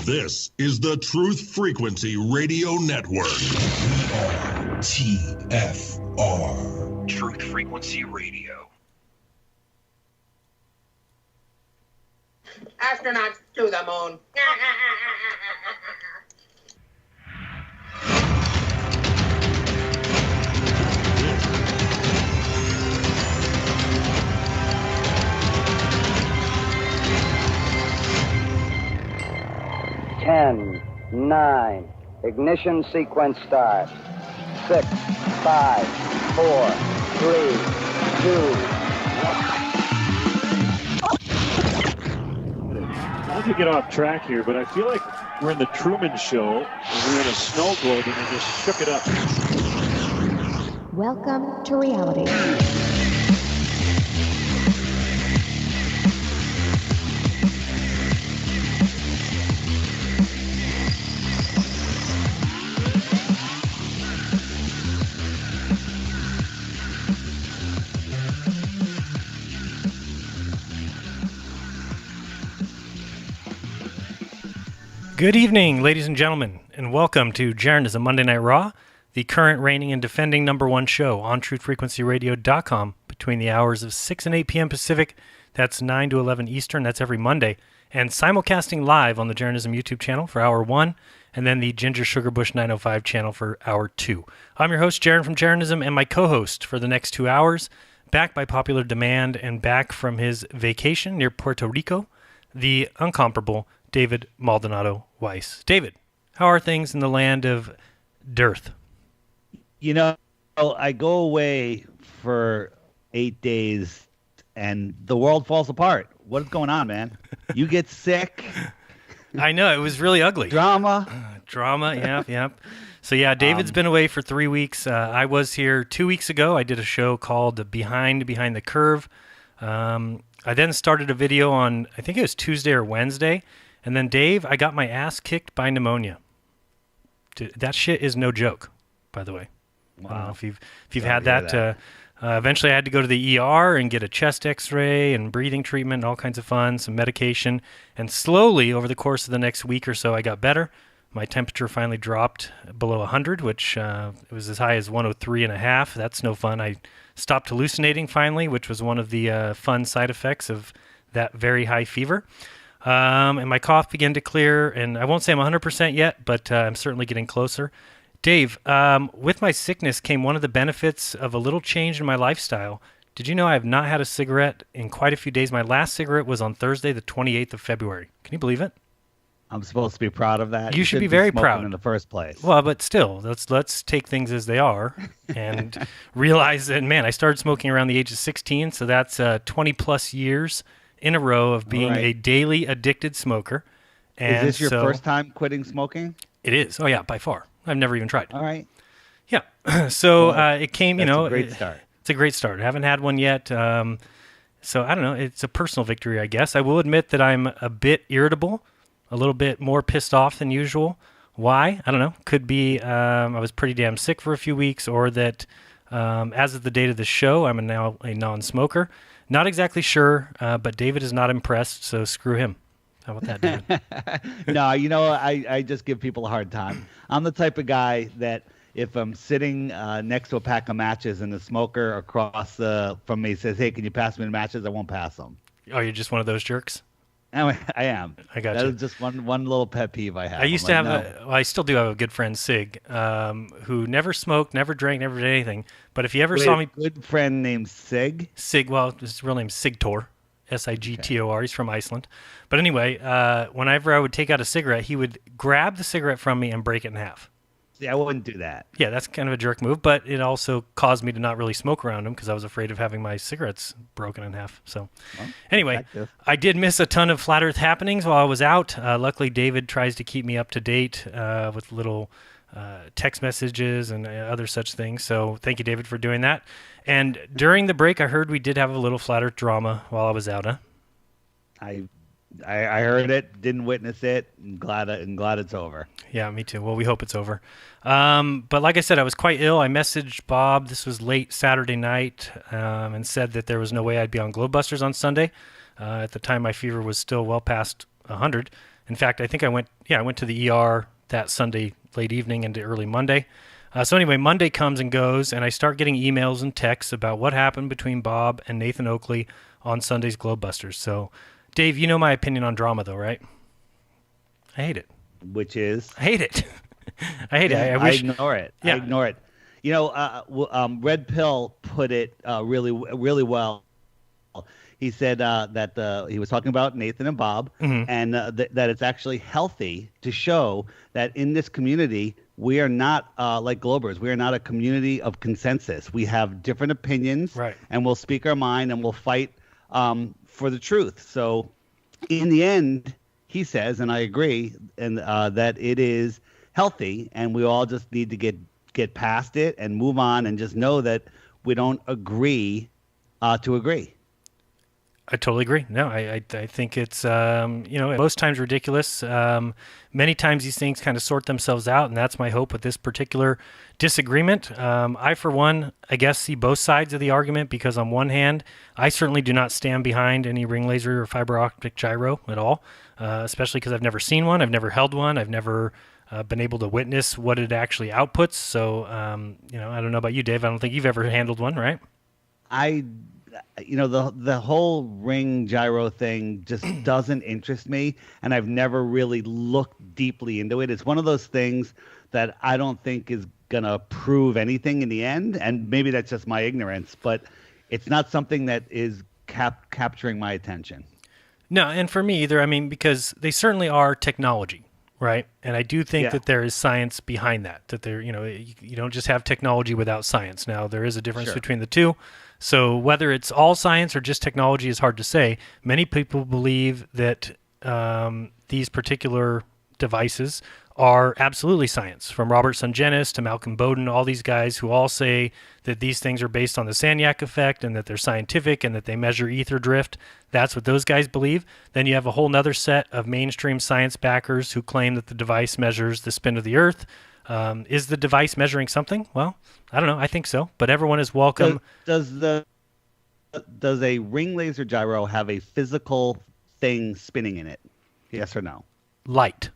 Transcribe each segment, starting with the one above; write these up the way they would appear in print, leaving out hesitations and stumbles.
This is the Truth Frequency Radio Network. TFR. Truth Frequency Radio. Astronauts to the moon. 10, 9, ignition sequence start. 6, 5, 4, 3, 2. Not to get off track here, but I feel like we're in the Truman Show, and we're in a snow globe, and they just shook it up. Welcome to reality. Good evening, ladies and gentlemen, and welcome to Jeranism Monday Night Raw, the current reigning and defending number one show on TruthFrequencyRadio.com between the hours of 6 and 8 p.m. Pacific, that's 9 to 11 Eastern, that's every Monday, and simulcasting live on the Jeranism YouTube channel for Hour 1, and then the Ginger Sugar Bush 905 channel for Hour 2. I'm your host, Jaron from Jeranism, and my co-host for the next 2 hours, back by popular demand and back from his vacation near Puerto Rico, the incomparable David Maldonado Weiss. David, how are things in the land of dearth? You know, I go away for 8 days and the world falls apart. What is going on, man? You get sick. I know, it was really ugly. Drama, yep. So yeah, David's been away for 3 weeks. I was here 2 weeks ago. I did a show called Behind the Curve. I then started a video on, I think it was Tuesday or Wednesday. And then, Dave, I got my ass kicked by pneumonia. Dude, that shit is no joke, by the way. Wow. I don't know if you've had that. Eventually, I had to go to the ER and get a chest X-ray and breathing treatment and all kinds of fun, some medication. And slowly, over the course of the next week or so, I got better. My temperature finally dropped below 100, which it was as high as 103.5. That's no fun. I stopped hallucinating finally, which was one of the fun side effects of that very high fever. And my cough began to clear, and I won't say I'm 100% yet, but I'm certainly getting closer. Dave, with my sickness came one of the benefits of a little change in my lifestyle. Did you know I have not had a cigarette in quite a few days? My last cigarette was on Thursday, the 28th of February. Can you believe it? I'm supposed to be proud of that. You should be very proud in the first place. Well, but still, let's take things as they are and realize that, man, I started smoking around the age of 16, so that's 20 plus years in a row of being a daily addicted smoker. And is this your first time quitting smoking? It is. Oh, yeah, by far. I've never even tried. All right. Yeah. So it came, That's a great start. It's a great start. I haven't had one yet. So I don't know. It's a personal victory, I guess. I will admit that I'm a bit irritable, a little bit more pissed off than usual. Why? I don't know. Could be I was pretty damn sick for a few weeks, or that as of the date of the show, I'm now a non-smoker. Not exactly sure, but David is not impressed, so screw him. How about that, David? No, you know, I just give people a hard time. I'm the type of guy that if I'm sitting next to a pack of matches and the smoker across from me says, hey, can you pass me the matches? I won't pass them. Oh, you're just one of those jerks? I am. I got you. That is just one little pet peeve I have. I used to have I still do have a good friend, Sig, who never smoked, never drank, never did anything. But if he ever saw me... good friend named Sig? Sig, well, his real name's Sigtor, Sigtor. Okay. He's from Iceland. But anyway, whenever I would take out a cigarette, he would grab the cigarette from me and break it in half. Yeah, I wouldn't do that. Yeah, that's kind of a jerk move, but it also caused me to not really smoke around him because I was afraid of having my cigarettes broken in half. So anyway, I did miss a ton of Flat Earth happenings while I was out. Luckily, David tries to keep me up to date with little text messages and other such things. So thank you, David, for doing that. And during the break, I heard we did have a little Flat Earth drama while I was out. I heard it, didn't witness it, and glad it's over. Yeah, me too. Well, we hope it's over. But like I said, I was quite ill. I messaged Bob. This was late Saturday night, and said that there was no way I'd be on Globebusters on Sunday. At the time, my fever was still well past 100, In fact, I think I went to the ER that Sunday late evening into early Monday. So anyway, Monday comes and goes, and I start getting emails and texts about what happened between Bob and Nathan Oakley on Sunday's Globebusters. So, Dave, you know my opinion on drama, though, right? I hate it. Which is? I hate it. I hate it. I I wish. ignore it. Yeah. I ignore it. You know, Red Pill put it really, really well. He said that he was talking about Nathan and Bob, and that it's actually healthy to show that in this community, we are not like Globers. We are not a community of consensus. We have different opinions, Right. and we'll speak our mind, and we'll fight for the truth. So in the end, he says, and I agree, and that it is healthy, and we all just need to get past it and move on and just know that we don't agree to agree. I totally agree. No, I think it's, most times ridiculous. Many times these things kind of sort themselves out, and that's my hope with this particular disagreement. I, for one, I guess see both sides of the argument because on one hand, I certainly do not stand behind any ring laser or fiber optic gyro at all, especially because I've never seen one. I've never held one. I've never been able to witness what it actually outputs. So, I don't know about you, Dave. I don't think you've ever handled one, right? The whole ring gyro thing just doesn't interest me, and I've never really looked deeply into it. It's one of those things that I don't think is gonna prove anything in the end, and maybe that's just my ignorance, but it's not something that is capturing my attention. No, and for me either. I mean, because they certainly are technology, right? And I do think that there is science behind that. That there, you don't just have technology without science. Now there is a difference between the two. So whether it's all science or just technology is hard to say. Many people believe that these particular devices are absolutely science, from Robert Sungenis to Malcolm Bowden, all these guys who all say that these things are based on the Sagnac effect and that they're scientific and that they measure ether drift. That's what those guys believe. Then you have a whole nother set of mainstream science backers who claim that the device measures the spin of the Earth. Is the device measuring something? Well, I don't know. I think so, but everyone is welcome. Does a ring laser gyro have a physical thing spinning in it? Yes or no? Light.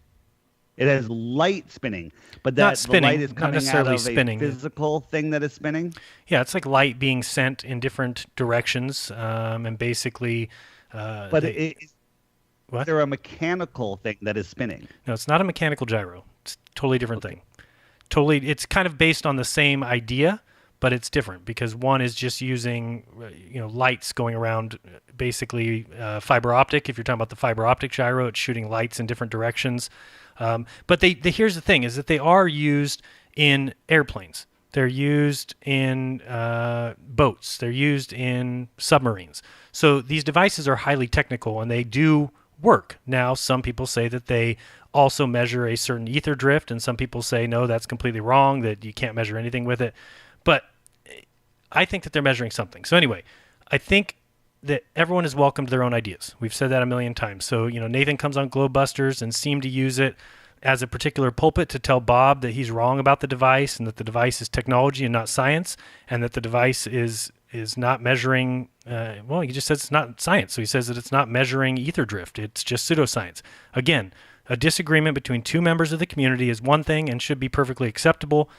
It has light spinning, but Not spinning, the light is not coming out necessarily of spinning. a physical thing that is spinning? Yeah, it's like light being sent in different directions, and basically. But is there a mechanical thing that is spinning? No, it's not a mechanical gyro. It's a totally different thing. Totally, it's kind of based on the same idea, but it's different because one is just using, lights going around, basically fiber optic. If you're talking about the fiber optic gyro, it's shooting lights in different directions. But here's the thing: is that they are used in airplanes. They're used in boats. They're used in submarines. So these devices are highly technical, and they do work. Now, some people say that they also measure a certain ether drift, and some people say, no, that's completely wrong, that you can't measure anything with it. But I think that they're measuring something. So anyway, I think that everyone is welcome to their own ideas. We've said that a million times. So, Nathan comes on Globebusters and seemed to use it as a particular pulpit to tell Bob that he's wrong about the device and that the device is technology and not science, and that the device is not measuring, he just says it's not science. So he says that it's not measuring ether drift. It's just pseudoscience. Again, a disagreement between two members of the community is one thing and should be perfectly acceptable.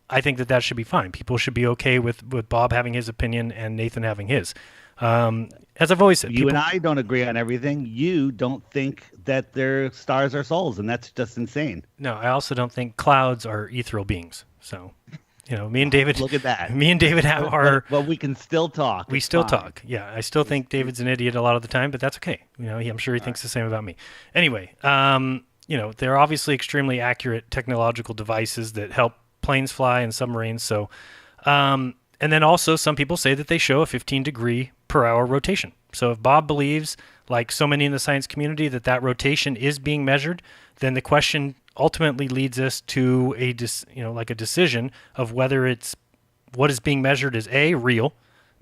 I think that should be fine. People should be okay with Bob having his opinion and Nathan having his. As I've always said, you and I don't agree on everything. You don't think that their stars are souls, and that's just insane. No, I also don't think clouds are ethereal beings. So, me and David. Look at that. Me and David have our. Well, we can still talk. We still talk. Yeah, I still think David's an idiot a lot of the time, but that's okay. I'm sure he thinks the same about me. Anyway, they're obviously extremely accurate technological devices that help planes fly and submarines. So, and then also some people say that they show a 15-degree per hour rotation. So if Bob believes, like so many in the science community, that rotation is being measured, then the question ultimately leads us to a decision of whether what is being measured is A, real,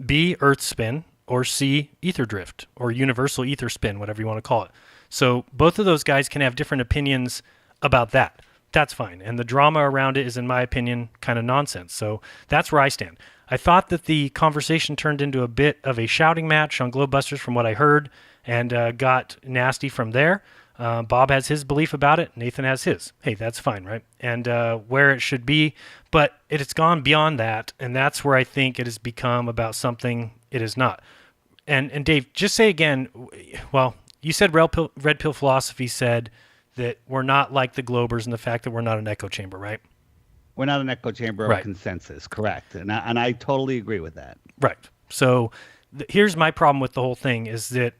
B, Earth spin, or C, ether drift, or universal ether spin, whatever you want to call it. So both of those guys can have different opinions about that. That's fine. And the drama around it is, in my opinion, kind of nonsense. So that's where I stand. I thought that the conversation turned into a bit of a shouting match on Globebusters from what I heard, and got nasty from there. Bob has his belief about it. Nathan has his. Hey, that's fine, right? And where it should be, but it's gone beyond that, and that's where I think it has become about something it is not. And Dave, just say again. Well, you said Red Pill Philosophy said that we're not like the Globers and the fact that we're not an echo chamber, right? We're not an echo chamber of consensus, correct? And I totally agree with that. Right. So here's my problem with the whole thing is that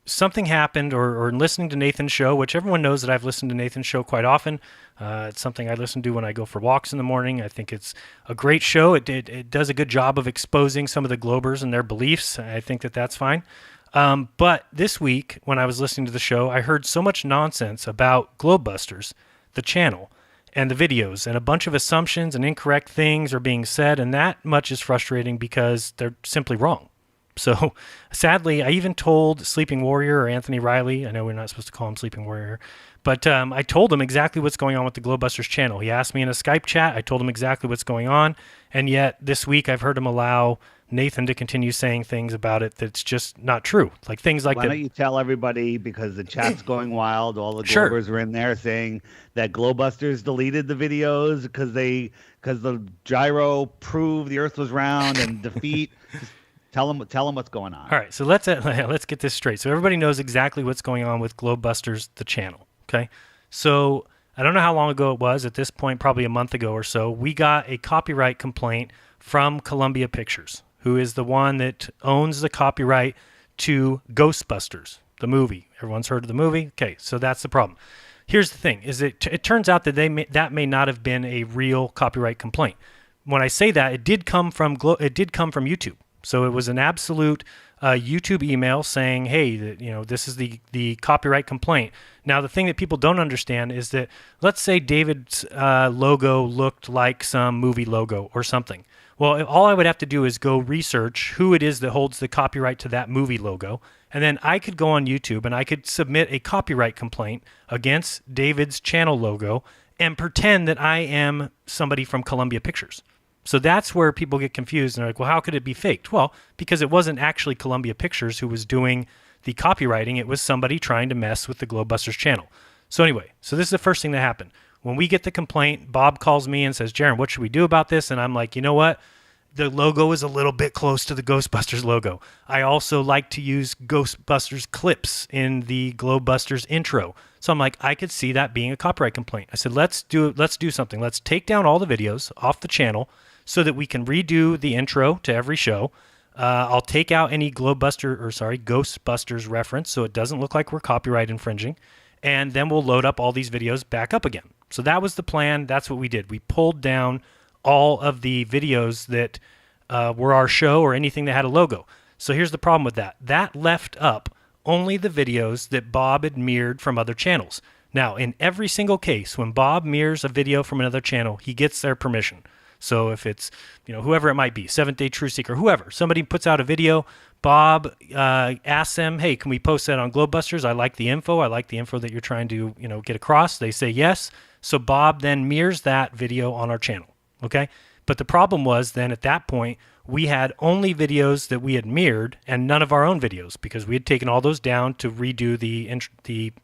something happened, or in listening to Nathan's show, which everyone knows that I've listened to Nathan's show quite often. It's something I listen to when I go for walks in the morning. I think it's a great show. It does a good job of exposing some of the Globers and their beliefs. I think that that's fine. But this week, when I was listening to the show, I heard so much nonsense about Globebusters, the channel, and the videos, and a bunch of assumptions and incorrect things are being said, and that much is frustrating because they're simply wrong. So sadly, I even told Sleeping Warrior, or Anthony Riley, I know we're not supposed to call him Sleeping Warrior, but I told him exactly what's going on with the Globebusters channel. He asked me in a Skype chat, I told him exactly what's going on, and yet this week I've heard him allow Nathan to continue saying things about it that's just not true. Like things like Why don't you tell everybody, because the chat's going wild, all the Globers are in there saying that Globebusters deleted the videos because the gyro proved the Earth was round and defeat. Tell them what's going on. All right, so let's get this straight. So everybody knows exactly what's going on with Globebusters, the channel. Okay, so I don't know how long ago it was. At this point, probably a month ago or so, we got a copyright complaint from Columbia Pictures, who is the one that owns the copyright to Ghostbusters, the movie. Everyone's heard of the movie? Okay, so that's the problem. Here's the thing, is it turns out that that may not have been a real copyright complaint. When I say that, it did come from YouTube. So it was an absolute YouTube email saying, hey, this is the copyright complaint. Now, the thing that people don't understand is that, let's say David's logo looked like some movie logo or something. Well, all I would have to do is go research who it is that holds the copyright to that movie logo, and then I could go on YouTube and I could submit a copyright complaint against David's channel logo and pretend that I am somebody from Columbia Pictures. So that's where people get confused and they're like, well, how could it be faked? Well, because it wasn't actually Columbia Pictures who was doing the copywriting. It was somebody trying to mess with the Globebusters channel. So anyway, so this is the first thing that happened. When we get the complaint, Bob calls me and says, Jaron, what should we do about this? And I'm like, you know what? The logo is a little bit close to the Ghostbusters logo. I also like to use Ghostbusters clips in the Globebusters intro. So I'm like, I could see that being a copyright complaint. I said, let's do something. Let's take down all the videos off the channel so that we can redo the intro to every show. I'll take out any Ghostbusters reference so it doesn't look like we're copyright infringing. And then we'll load up all these videos back up again. So that was the plan. That's what we did. We pulled down all of the videos that were our show or anything that had a logo. So here's the problem with that. That left up only the videos that Bob had mirrored from other channels. Now, in every single case, when Bob mirrors a video from another channel, he gets their permission. So if it's, whoever it might be, Seventh Day True Seeker, whoever, somebody puts out a video, Bob asks them, hey, can we post that on Globebusters? I like the info. I like the info that you're trying to, get across. They say yes. So Bob then mirrors that video on our channel. Okay. But the problem was then at that point, we had only videos that we had mirrored and none of our own videos because we had taken all those down to redo the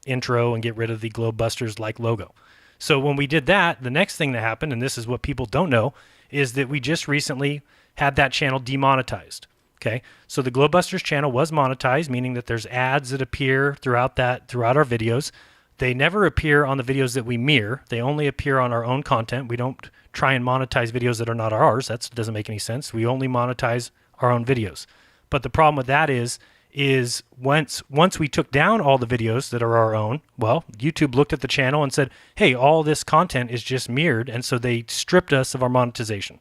intro and get rid of the Globebusters like logo. So when we did that, the next thing that happened, and this is what people don't know, is that we just recently had that channel demonetized. Okay, so the Globebusters channel was monetized, meaning that there's ads that appear throughout our videos. They never appear on the videos that we mirror. They only appear on our own content. We don't try and monetize videos that are not ours. That doesn't make any sense. We only monetize our own videos. But the problem with that is once we took down all the videos that are our own, well, YouTube looked at the channel and said, hey, all this content is just mirrored, and so they stripped us of our monetization.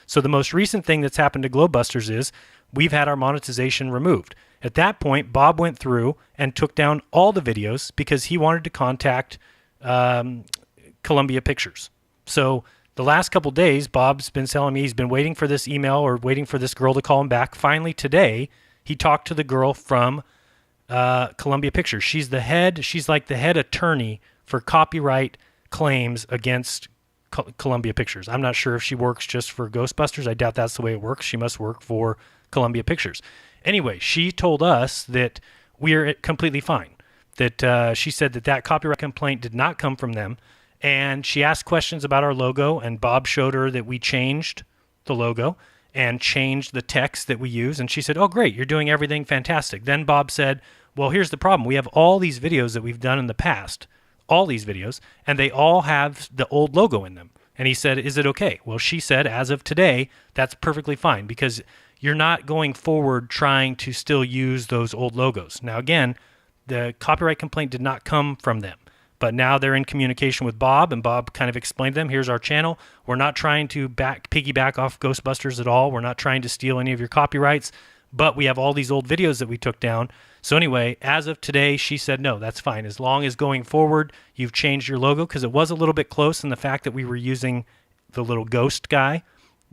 So the most recent thing that's happened to Globebusters is we've had our monetization removed. At that point, Bob went through and took down all the videos because he wanted to contact Columbia Pictures. So the last couple days, Bob's been telling me he's been waiting for this email or waiting for this girl to call him back. Finally, today, he talked to the girl from Columbia Pictures. She's like the head attorney for copyright claims against Columbia Pictures. I'm not sure if she works just for Ghostbusters. I doubt that's the way it works. She must work for Columbia Pictures. Anyway, she told us that we're completely fine. that she said that copyright complaint did not come from them. And she asked questions about our logo, and Bob showed her that we changed the logo and changed the text that we use. And she said, oh, great, you're doing everything fantastic. Then Bob said, well, here's the problem. We have all these videos that we've done in the past, all these videos, and they all have the old logo in them. And he said, is it okay? Well, she said, as of today, that's perfectly fine because you're not going forward trying to still use those old logos. Now, again, the copyright complaint did not come from them. But now they're in communication with Bob, and Bob kind of explained to them, here's our channel. We're not trying to piggyback off Ghostbusters at all. We're not trying to steal any of your copyrights, but we have all these old videos that we took down. So anyway, as of today, she said, no, that's fine. As long as going forward, you've changed your logo, because it was a little bit close in the fact that we were using the little ghost guy.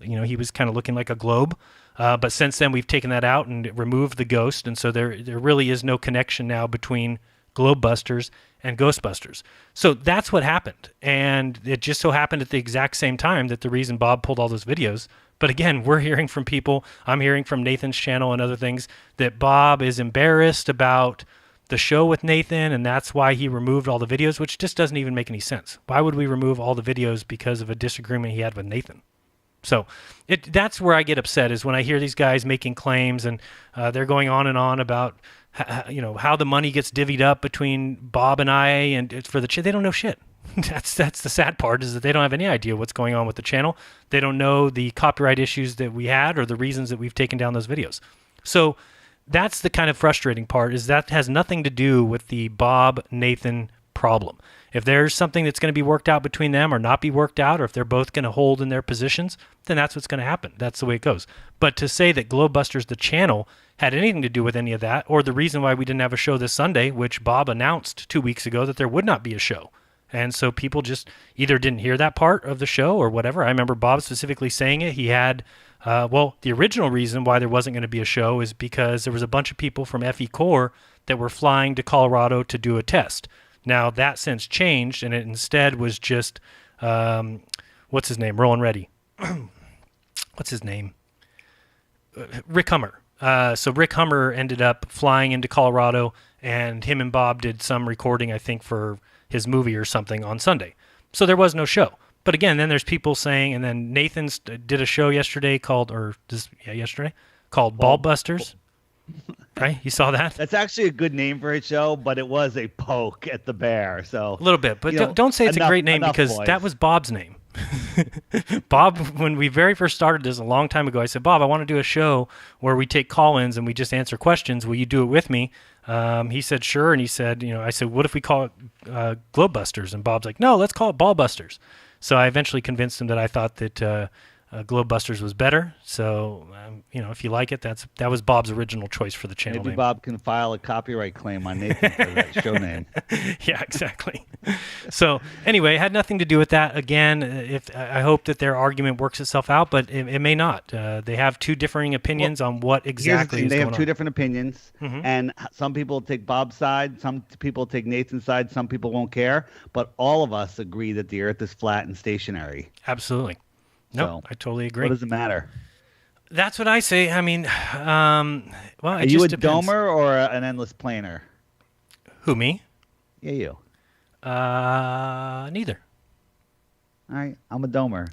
You know, he was kind of looking like a globe. But since then, we've taken that out and removed the ghost, and so there really is no connection now between Globebusters and Ghostbusters. So that's what happened. And it just so happened at the exact same time that the reason Bob pulled all those videos. But again, we're hearing from people, I'm hearing from Nathan's channel and other things, that Bob is embarrassed about the show with Nathan, and that's why he removed all the videos, which just doesn't even make any sense. Why would we remove all the videos because of a disagreement he had with Nathan? So that's where I get upset, is when I hear these guys making claims, and they're going on and on about how the money gets divvied up between Bob and I, and it's for the they don't know shit. That's the sad part, is that they don't have any idea what's going on with the channel. They don't know the copyright issues that we had or the reasons that we've taken down those videos. So that's the kind of frustrating part, is that has nothing to do with the Bob Nathan problem. If there's something that's going to be worked out between them or not be worked out, or if they're both going to hold in their positions, then that's what's going to happen. That's the way it goes. But to say that Globebusters, the channel, had anything to do with any of that, or the reason why we didn't have a show this Sunday, which Bob announced 2 weeks ago that there would not be a show. And so people just either didn't hear that part of the show or whatever. I remember Bob specifically saying it. He had, the original reason why there wasn't going to be a show is because there was a bunch of people from FE Core that were flying to Colorado to do a test. Now, that since changed, and it instead was just, what's his name? Rolling Ready. What's his name? Rick Hummer. So Rick Hummer ended up flying into Colorado, and him and Bob did some recording, I think, for his movie or something on Sunday. So there was no show. But again, then there's people saying, and then Nathan did a show yesterday called Ballbusters. Right? You saw that? That's actually a good name for a show, but it was a poke at the bear. So a little bit, but don't say it's a great name, because that was Bob's name. Bob, when we very first started this a long time ago, I said, Bob, I want to do a show where we take call-ins and we just answer questions. Will you do it with me? He said, sure. And he said, I said, what if we call it Globebusters? And Bob's like, no, let's call it Ballbusters. So I eventually convinced him that I thought that Globebusters was better. So, if you like it, that was Bob's original choice for the channel Maybe name. Bob can file a copyright claim on Nathan for that show name. Yeah, exactly. So anyway, it had nothing to do with that. Again, I hope that their argument works itself out, but it may not. They have two differing opinions on what exactly is they going have on. two different opinions, and some people take Bob's side, some people take Nathan's side, some people won't care, but all of us agree that the Earth is flat and stationary. Absolutely. No, I totally agree. What does it matter? That's what I say. I mean, Are it you a just depends. domer or an endless planer? Who, me? Yeah, you. Neither. All right, I'm a domer.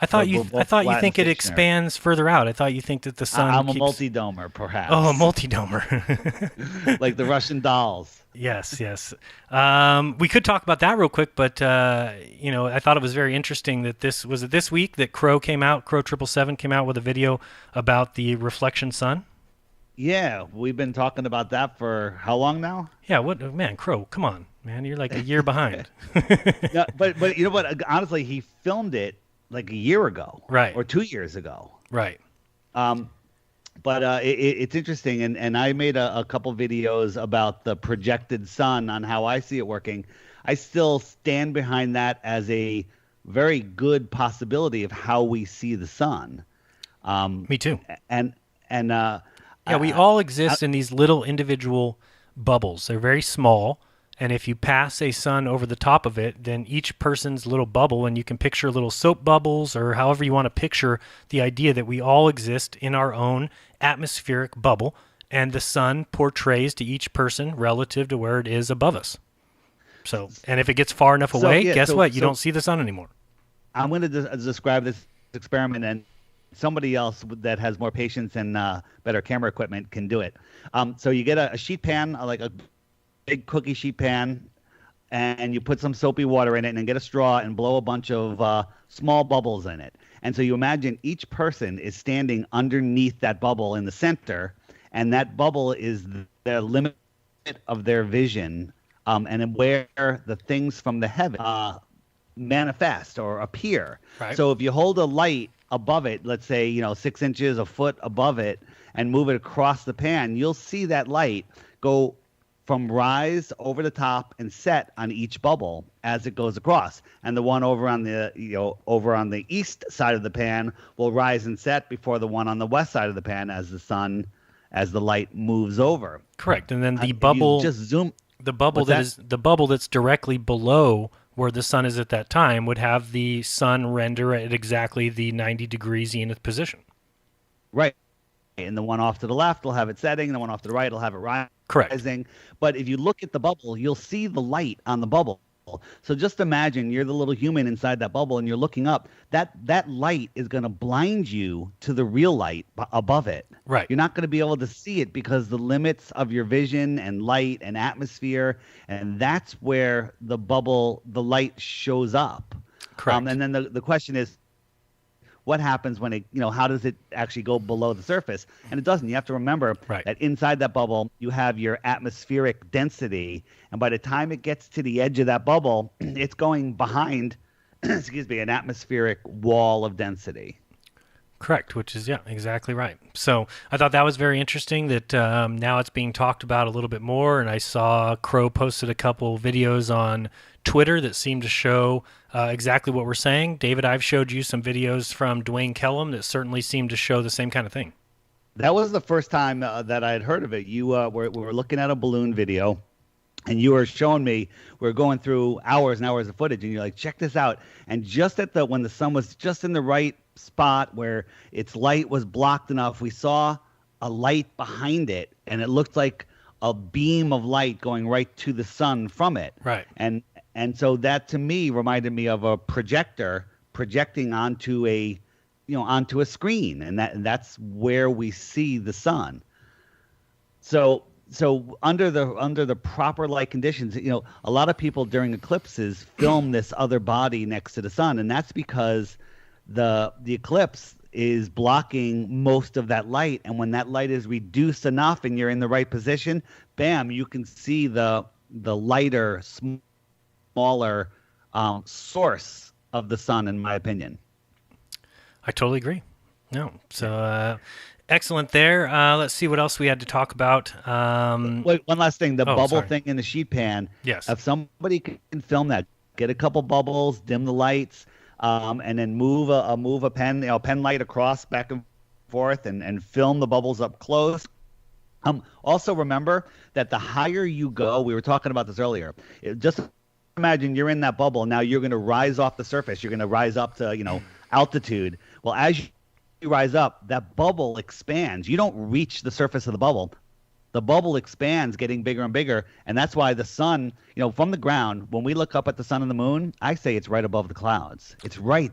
I thought We're you both think flat and it stationary. expands further out. I thought you think that the sun I'm keeps... a multi-domer, perhaps. Oh, a multi-domer. Like the Russian dolls. Yes. We could talk about that real quick, but I thought it was very interesting that this week that Crow 777 came out with a video about the reflection sun. Yeah, we've been talking about that for how long now? Yeah, man, Crow, come on, man, you're like a year behind. Yeah, but you know what? Honestly, he filmed it like a year ago, right, or 2 years ago, right. But it's interesting, and I made a couple videos about the projected sun on how I see it working. I still stand behind that as a very good possibility of how we see the sun. Me too. And we all exist in these little individual bubbles. They're very small. And if you pass a sun over the top of it, then each person's little bubble, and you can picture little soap bubbles or however you want to picture the idea that we all exist in our own atmospheric bubble. and the sun portrays to each person relative to where it is above us. So, and if it gets far enough away, guess what? You don't see the sun anymore. I'm going to describe this experiment, and somebody else that has more patience and better camera equipment can do it. So you get a sheet pan, like a big cookie sheet pan, and you put some soapy water in it, and then get a straw and blow a bunch of small bubbles in it. And so you imagine each person is standing underneath that bubble in the center, and that bubble is the limit of their vision, and where the things from the heaven manifest or appear. Right. So if you hold a light above it, let's say 6 inches, a foot above it, and move it across the pan, you'll see that light go from rise over the top and set on each bubble as it goes across. And the one over on the east side of the pan will rise and set before the one on the west side of the pan as the light moves over. Correct. And then the bubble, just zoom. the bubble the bubble that's directly below where the sun is at that time would have the sun render at exactly the 90 degrees zenith position. Right. And the one off to the left will have it setting, and the one off to the right will have it rising. Correct. But if you look at the bubble, you'll see the light on the bubble. So just imagine you're the little human inside that bubble, and you're looking up. That light is going to blind you to the real light above it. Right. You're not going to be able to see it because the limits of your vision and light and atmosphere, and that's where the light shows up. Correct. And then the question is, what happens when it, how does it actually go below the surface? And it doesn't. You have to remember that inside that bubble, you have your atmospheric density. And by the time it gets to the edge of that bubble, it's going behind, an atmospheric wall of density. Correct, which is, exactly right. So I thought that was very interesting that now it's being talked about a little bit more. And I saw Crow posted a couple videos on Twitter that seemed to show exactly what we're saying. David, I've showed you some videos from Dwayne Kellum that certainly seemed to show the same kind of thing. That was the first time that I had heard of it. You were looking at a balloon video, and you were showing me, we're going through hours and hours of footage, and you're like, check this out. And just when the sun was just in the right spot where its light was blocked enough, we saw a light behind it, and it looked like a beam of light going right to the sun from it. Right. And so that to me reminded me of a projector projecting onto a screen, and that's where we see the sun. So under the proper light conditions, a lot of people during eclipses film this other body next to the sun, and that's because the eclipse is blocking most of that light, and when that light is reduced enough and you're in the right position, bam, you can see the lighter, smaller source of the sun, in my opinion. I totally agree. No, so excellent there. Let's see what else we had to talk about. Wait, one last thing. The bubble thing in the sheet pan. Yes. If somebody can film that, get a couple bubbles, dim the lights, and then move a pen light across back and forth, and film the bubbles up close. Also remember that the higher you go, we were talking about this earlier. Just imagine you're in that bubble. Now you're going to rise off the surface. You're going to rise up to altitude. Well, as you rise up, that bubble expands. You don't reach the surface of the bubble. The bubble expands, getting bigger and bigger, and that's why the sun, from the ground, when we look up at the sun and the moon, I say it's right above the clouds. It's right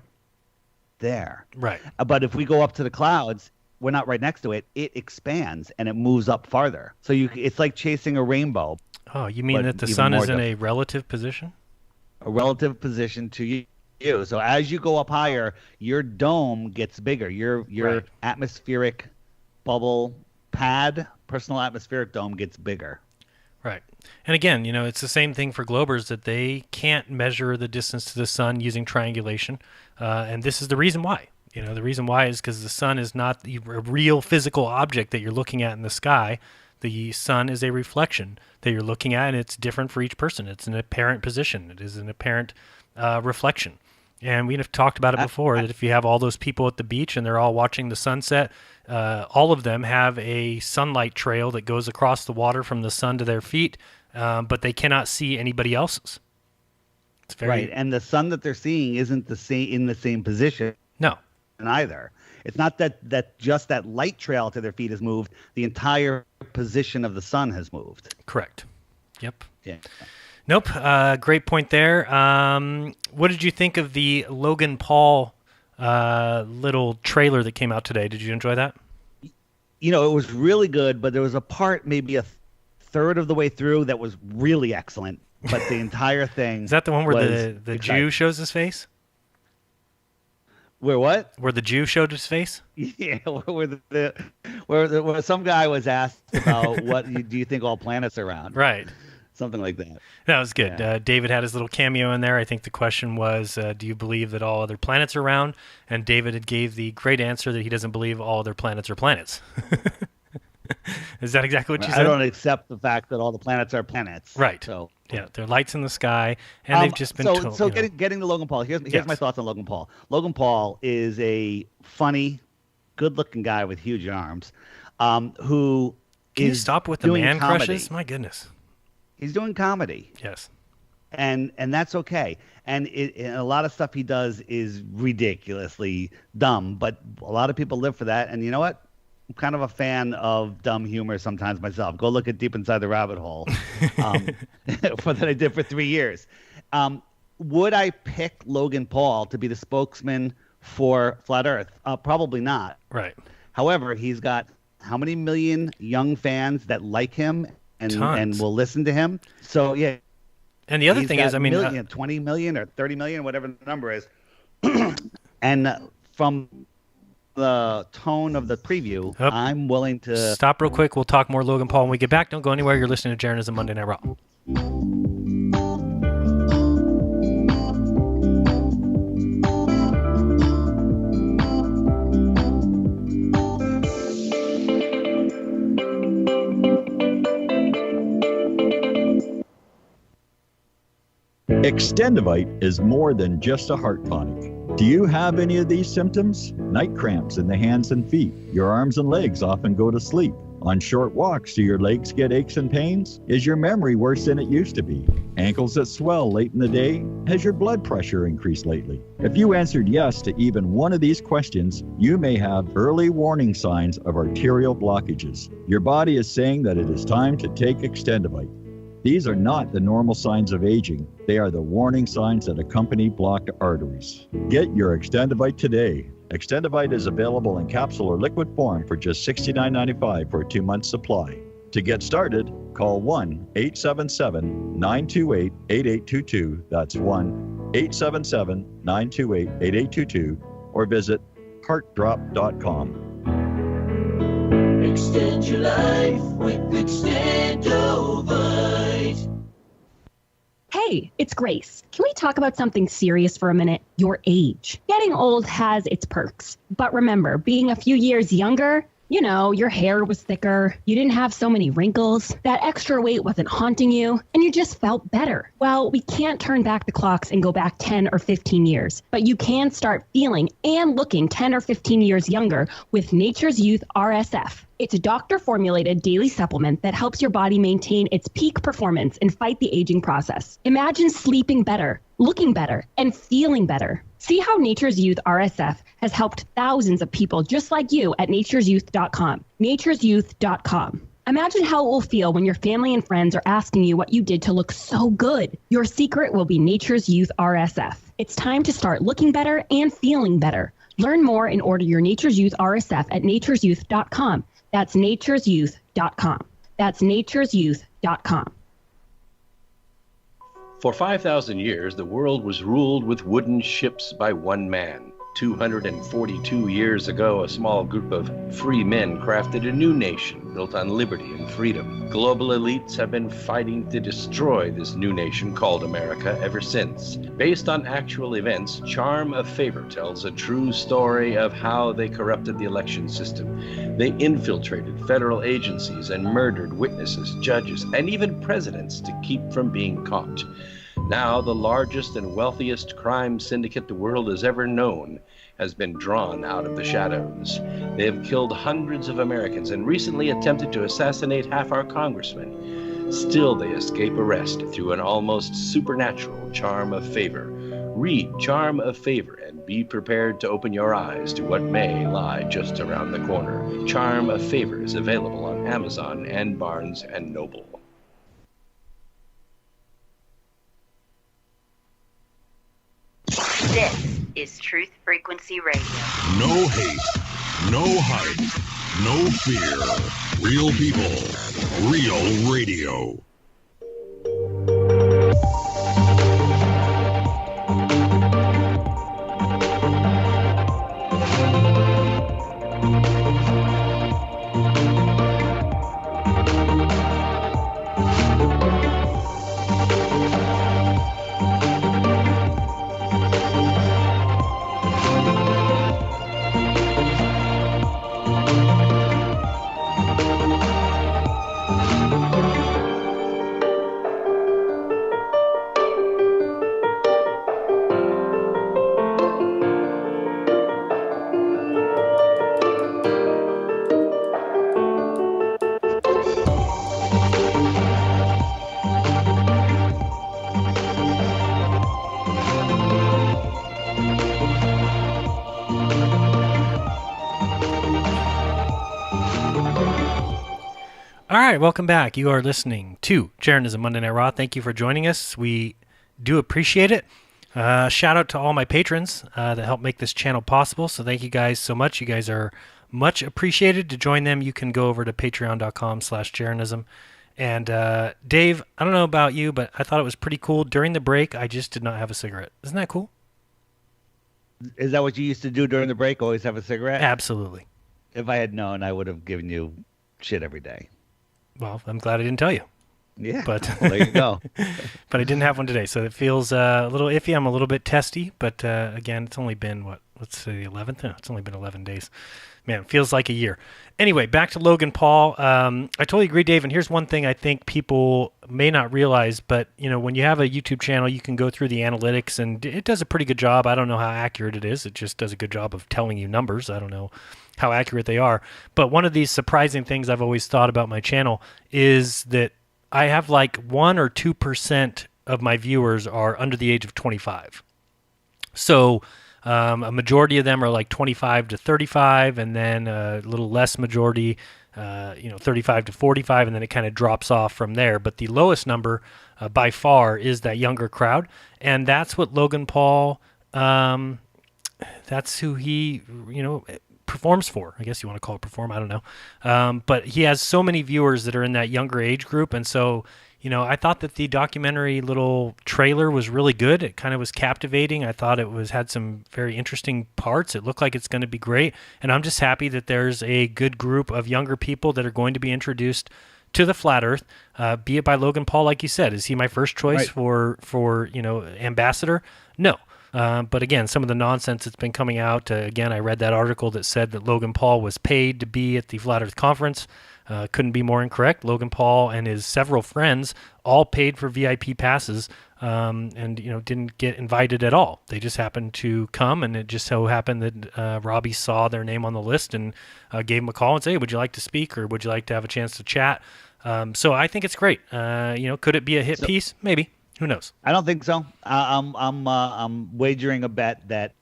there. Right. But if we go up to the clouds, we're not right next to it. It expands and it moves up farther. So it's like chasing a rainbow. Oh, you mean that the sun is in a relative position? A relative position to you. So as you go up higher, your dome gets bigger. Your atmospheric bubble pad, personal atmospheric dome gets bigger. Right. And again, it's the same thing for globers, that they can't measure the distance to the sun using triangulation. And this is the reason why. The reason why is because the sun is not a real physical object that you're looking at in the sky. The sun is a reflection that you're looking at, and it's different for each person. It's an apparent position. It is an apparent reflection. And we have talked about it before, that if you have all those people at the beach and they're all watching the sunset, all of them have a sunlight trail that goes across the water from the sun to their feet, but they cannot see anybody else's. It's very... Right, and the sun that they're seeing isn't in the same position. No. Either. It's not that just that light trail to their feet has moved. The entire position of the sun has moved. Correct. Yep. Yeah. Nope. Great point there. What did you think of the Logan Paul little trailer that came out today? Did you enjoy that? It was really good, but there was a part maybe a third of the way through that was really excellent. But the entire thing is that the one where the exciting. Jew shows his face? Where what? Where the Jew showed his face? Yeah, where some guy was asked about do you think all planets are round? Right. Something like that. That was good. Yeah. David had his little cameo in there. I think the question was, do you believe that all other planets are round? And David had gave the great answer that he doesn't believe all other planets are planets. Is that exactly what you said? I don't accept the fact that all the planets are planets. Right. So yeah, they're lights in the sky, and they've just been told. So getting to Logan Paul. Here's my thoughts on Logan Paul. Logan Paul is a funny, good-looking guy with huge arms, who Can you stop with the man crushes? My goodness. He's doing comedy. Yes. And that's okay. And a lot of stuff he does is ridiculously dumb, but a lot of people live for that. And you know what? I'm kind of a fan of dumb humor sometimes myself. Go look at Deep Inside the Rabbit Hole that I did for 3 years. Would I pick Logan Paul to be the spokesman for Flat Earth? Probably not. Right. However, he's got how many million young fans that like him and will listen to him? So, yeah. And the other thing is, 20 million or 30 million, whatever the number is. And from the tone of the preview, I'm willing to... Stop real quick. We'll talk more Logan Paul when we get back. Don't go anywhere. You're listening to Jeranism Monday Night Raw. Extendivite is more than just a heart tonic. Do you have any of these symptoms? Night cramps in the hands and feet. Your arms and legs often go to sleep. On short walks, do your legs get aches and pains? Is your memory worse than it used to be? Ankles that swell late in the day? Has your blood pressure increased lately? If you answered yes to even one of these questions, you may have early warning signs of arterial blockages. Your body is saying that it is time to take Extendivite. These are not the normal signs of aging. They are the warning signs that accompany blocked arteries. Get your Extendivite today. Extendivite is available in capsule or liquid form for just $69.95 for a 2-month supply. To get started, call 1-877-928-8822. That's 1-877-928-8822 or visit heartdrop.com. Extend your life with Extendivite. Hey, it's Grace. Can we talk about something serious for a minute? Your age. Getting old has its perks. But remember, being a few years younger, you know, your hair was thicker, you didn't have so many wrinkles, that extra weight wasn't haunting you, and you just felt better. Well, we can't turn back the clocks and go back 10 or 15 years, but you can start feeling and looking 10 or 15 years younger with Nature's Youth RSF. It's a doctor-formulated daily supplement that helps your body maintain its peak performance and fight the aging process. Imagine sleeping better, looking better, and feeling better. See how Nature's Youth RSF has helped thousands of people just like you at nature'syouth.com. nature'syouth.com. Imagine how it will feel when your family and friends are asking you what you did to look so good. Your secret will be Nature's Youth RSF. It's time to start looking better and feeling better. Learn more and order your Nature's Youth RSF at nature'syouth.com. That's nature'syouth.com. That's nature'syouth.com. For 5,000 years, the world was ruled with wooden ships by one man. 242 years ago, a small group of free men crafted a new nation built on liberty and freedom. Global elites have been fighting to destroy this new nation called America ever since. Based on actual events, Charm of Favor tells a true story of how they corrupted the election system. They infiltrated federal agencies and murdered witnesses, judges, and even presidents to keep from being caught. Now, the largest and wealthiest crime syndicate the world has ever known has been drawn out of the shadows. They have killed hundreds of Americans and recently attempted to assassinate half our congressmen. Still, they escape arrest through an almost supernatural charm of favor. Read Charm of Favor and be prepared to open your eyes to what may lie just around the corner. Charm of Favor is available on Amazon and Barnes & Noble. This is Truth Frequency Radio. No hate, no hype, no fear. Real people, real radio. All right, welcome back. You are listening to Jeranism Monday Night Raw. Thank you for joining us. We do appreciate it. Shout out to all my patrons that help make this channel possible. So thank you guys so much. You guys are much appreciated. To join them, you can go over to patreon.com/Jeranism. And Dave, I don't know about you, but I thought it was pretty cool. During the break, I just did not have a cigarette. Isn't that cool? Is that what you used to do during the break? Always have a cigarette? Absolutely. If I had known, I would have given you shit every day. Well, I'm glad I didn't tell you. Yeah, but well, there you go. But I didn't have one today, so it feels a little iffy. I'm a little bit testy, but again, it's only been, let's say the 11th? No, it's only been 11 days. Man, it feels like a year. Anyway, back to Logan Paul. I totally agree, Dave, and here's one thing I think people may not realize, but when you have a YouTube channel, you can go through the analytics, and it does a pretty good job. I don't know how accurate it is. It just does a good job of telling you numbers. I don't know how accurate they are. But one of these surprising things I've always thought about my channel is that I have like 1 or 2% of my viewers are under the age of 25. So a majority of them are like 25 to 35, and then a little less majority, 35 to 45, and then it kind of drops off from there. But the lowest number by far is that younger crowd, and that's what Logan Paul, that's who he, performs for. I guess you want to call it perform. I don't know. But he has so many viewers that are in that younger age group. And so, I thought that the documentary little trailer was really good. It kind of was captivating. I thought it had some very interesting parts. It looked like it's going to be great. And I'm just happy that there's a good group of younger people that are going to be introduced to the flat earth, be it by Logan Paul, like you said. Is he my first choice for ambassador? No. But again, some of the nonsense that's been coming out, again, I read that article that said that Logan Paul was paid to be at the Flat Earth Conference. Couldn't be more incorrect. Logan Paul and his several friends all paid for VIP passes and didn't get invited at all. They just happened to come, and it just so happened that Robbie saw their name on the list and gave him a call and said, hey, would you like to speak, or would you like to have a chance to chat? So I think it's great. Could it be a hit piece? Maybe. Who knows? I don't think so. I'm wagering a bet that